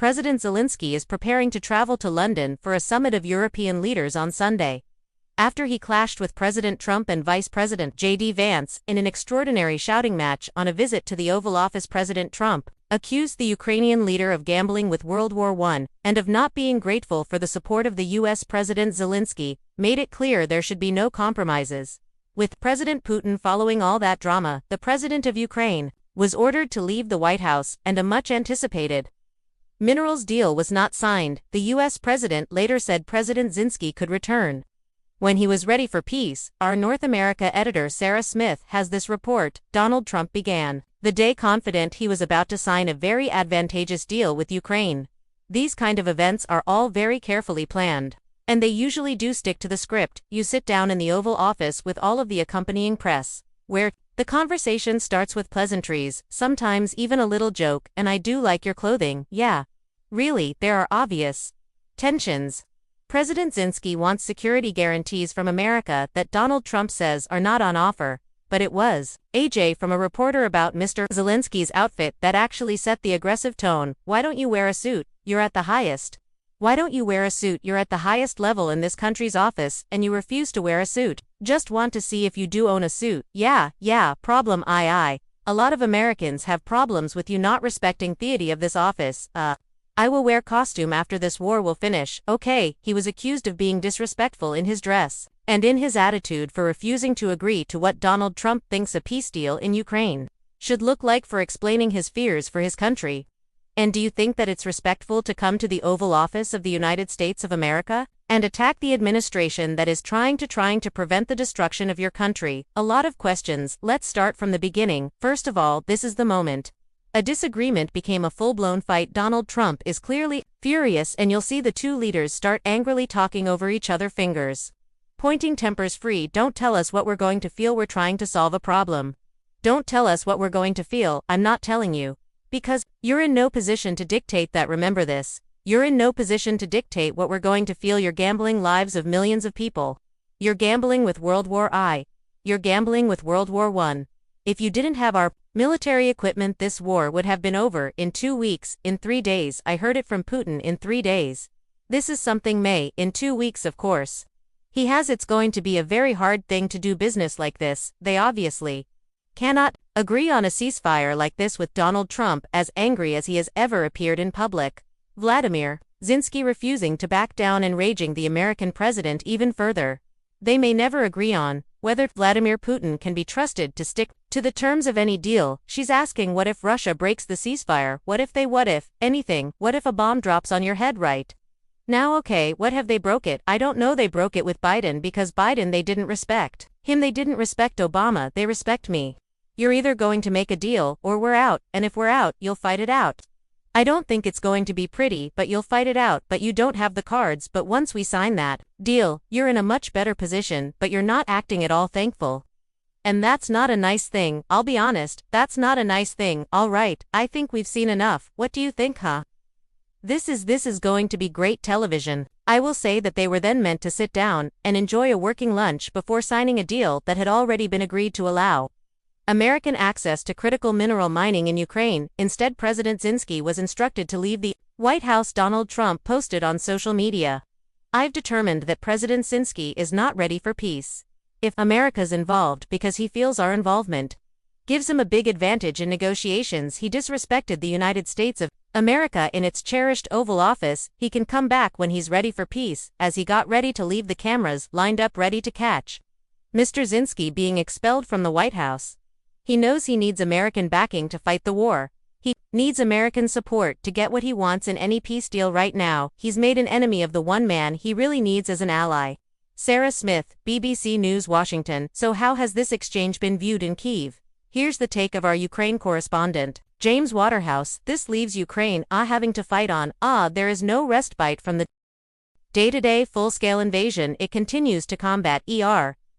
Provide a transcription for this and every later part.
President Zelensky is preparing to travel to London for a summit of European leaders on Sunday. After he clashed with President Trump and Vice President J.D. Vance in an extraordinary shouting match on a visit to the Oval Office, President Trump accused the Ukrainian leader of gambling with World War I and of not being grateful for the support of the U.S. President Zelensky, made it clear there should be no compromises. With President Putin following all that drama, the president of Ukraine was ordered to leave the White House, and a much-anticipated minerals deal was not signed. The U.S. president later said President Zelensky could return when he was ready for peace. Our North America editor Sarah Smith has this report. Donald Trump began the day confident he was about to sign a very advantageous deal with Ukraine. These kind of events are all very carefully planned, and they usually do stick to the script. You sit down in the Oval Office with all of the accompanying press, where the conversation starts with pleasantries, sometimes even a little joke, and I do like your clothing. Yeah. Really, there are obvious tensions. President Zelensky wants security guarantees from America that Donald Trump says are not on offer, but it was AJ from a reporter about Mr. Zelensky's outfit that actually set the aggressive tone. Why don't you wear a suit? You're at the highest. Why don't you wear a suit? You're at the highest level in this country's office, and you refuse to wear a suit. Just want to see if you do own a suit. Yeah, problem I. A lot of Americans have problems with you not respecting the of this office. I will wear costume after this war will finish. Okay, he was accused of being disrespectful in his dress and in his attitude for refusing to agree to what Donald Trump thinks a peace deal in Ukraine should look like, for explaining his fears for his country. And do you think that it's respectful to come to the Oval Office of the United States of America and attack the administration that is trying to prevent the destruction of your country? A lot of questions. Let's start from the beginning. First of all, this is the moment a disagreement became a full-blown fight. Donald Trump is clearly furious, and you'll see the two leaders start angrily talking over each other, fingers pointing, tempers free. Don't tell us what we're going to feel. We're trying to solve a problem. Don't tell us what we're going to feel. I'm not telling you. Because you're in no position to dictate that. Remember this. You're in no position to dictate what we're going to feel. You're gambling lives of millions of people. You're gambling with World War I. You're gambling with World War I. If you didn't have our military equipment, this war would have been over in 2 weeks, in 3 days. I heard it from Putin, in 3 days. This is something in 2 weeks, of course. He has. It's going to be a very hard thing to do business like this. They obviously cannot agree on a ceasefire like this with Donald Trump as angry as he has ever appeared in public. Volodymyr Zelensky refusing to back down, enraging the American president even further. They may never agree on whether Vladimir Putin can be trusted to stick to the terms of any deal. She's asking, what if Russia breaks the ceasefire? What if anything? What if a bomb drops on your head right now? Okay, what have they broke it? I don't know. They broke it with Biden, because Biden, they didn't respect him. They didn't respect Obama. They respect me. You're either going to make a deal, or we're out, and if we're out, you'll fight it out. I don't think it's going to be pretty, but you'll fight it out. But you don't have the cards. But once we sign that deal, you're in a much better position, but you're not acting at all thankful. And that's not a nice thing. I'll be honest, that's not a nice thing. All right, I think we've seen enough. What do you think, huh? This is going to be great television. I will say that they were then meant to sit down and enjoy a working lunch before signing a deal that had already been agreed to allow American access to critical mineral mining in Ukraine. Instead, President Zelensky was instructed to leave the White House. Donald Trump posted on social media, I've determined that President Zelensky is not ready for peace. If America's involved, because he feels our involvement gives him a big advantage in negotiations, he disrespected the United States of America in its cherished Oval Office, he can come back when he's ready for peace. As he got ready to leave, the cameras lined up ready to catch Mr. Zelensky being expelled from the White House. He knows he needs American backing to fight the war. He needs American support to get what he wants in any peace deal right now. He's made an enemy of the one man he really needs as an ally. Sarah Smith, BBC News, Washington. So how has this exchange been viewed in Kyiv? Here's the take of our Ukraine correspondent, James Waterhouse. This leaves Ukraine having to fight on. There is no respite from the day-to-day full-scale invasion it continues to combat.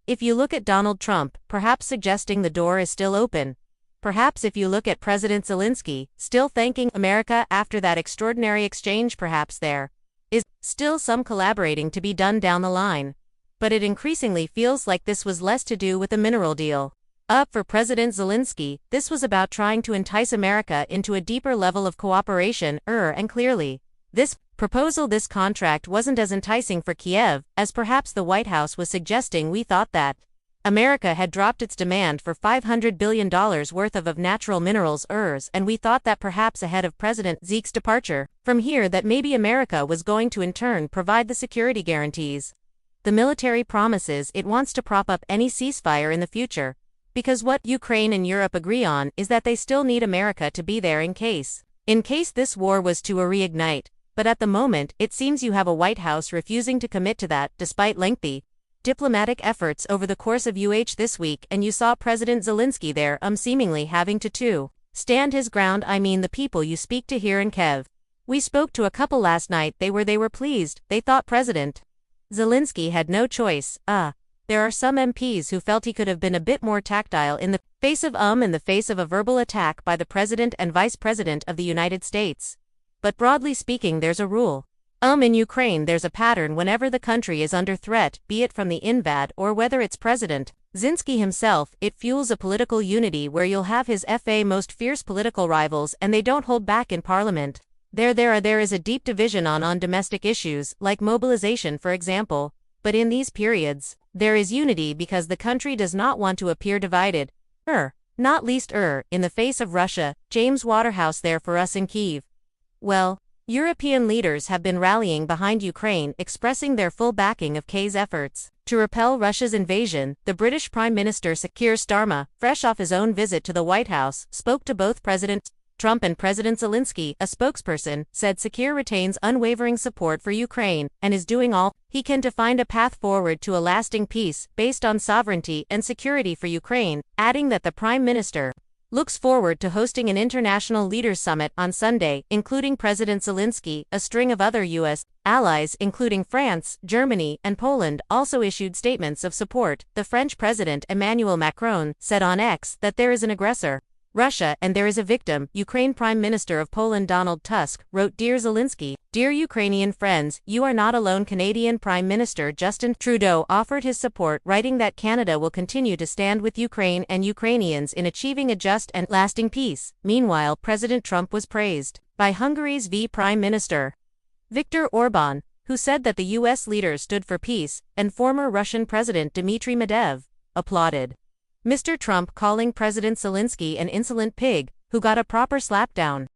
If you look at Donald Trump, perhaps suggesting the door is still open. Perhaps if you look at President Zelensky, still thanking America after that extraordinary exchange, perhaps there is still some collaborating to be done down the line. But it increasingly feels like this was less to do with the mineral deal For President Zelensky, this was about trying to entice America into a deeper level of cooperation, and clearly, this contract wasn't as enticing for Kiev as perhaps the White House was suggesting. We thought that America had dropped its demand for $500 billion worth of natural minerals, and we thought that perhaps ahead of President Zeke's departure from here that maybe America was going to in turn provide the security guarantees. The military promises it wants to prop up any ceasefire in the future, because what Ukraine and Europe agree on is that they still need America to be there in case this war was to reignite. But at the moment, it seems you have a White House refusing to commit to that, despite lengthy diplomatic efforts over the course of this week, and you saw President Zelensky there, seemingly having to stand his ground. I mean, the people you speak to here in Kiev. We spoke to a couple last night, they were pleased, they thought President Zelensky had no choice. There are some MPs who felt he could have been a bit more tactile in the face of a verbal attack by the President and Vice President of the United States. But broadly speaking, there's a rule. In Ukraine there's a pattern whenever the country is under threat, be it from the invad or whether it's President Zelensky himself, it fuels a political unity where you'll have his most fierce political rivals and they don't hold back in parliament. There is a deep division on domestic issues, like mobilization for example, but in these periods, there is unity because the country does not want to appear divided, not least in the face of Russia. James Waterhouse there for us in Kyiv. Well, European leaders have been rallying behind Ukraine, expressing their full backing of Kyiv's efforts to repel Russia's invasion. The British Prime Minister Sir Keir Starmer, fresh off his own visit to the White House, spoke to both President Trump and President Zelensky. A spokesperson said Sir Keir retains unwavering support for Ukraine and is doing all he can to find a path forward to a lasting peace based on sovereignty and security for Ukraine, adding that the Prime Minister looks forward to hosting an international leaders summit on Sunday, including President Zelensky. A string of other U.S. allies, including France, Germany, and Poland, also issued statements of support. The French President Emmanuel Macron said on X that there is an aggressor, Russia, and there is a victim. Ukraine Prime Minister of Poland Donald Tusk wrote, "Dear Zelensky, dear Ukrainian friends, you are not alone." Canadian Prime Minister Justin Trudeau offered his support, writing that Canada will continue to stand with Ukraine and Ukrainians in achieving a just and lasting peace. Meanwhile, President Trump was praised by Hungary's Prime Minister Viktor Orban, who said that the U.S. leaders stood for peace, and former Russian President Dmitry Medvedev applauded Mr. Trump, calling President Zelensky an insolent pig who got a proper slapdown.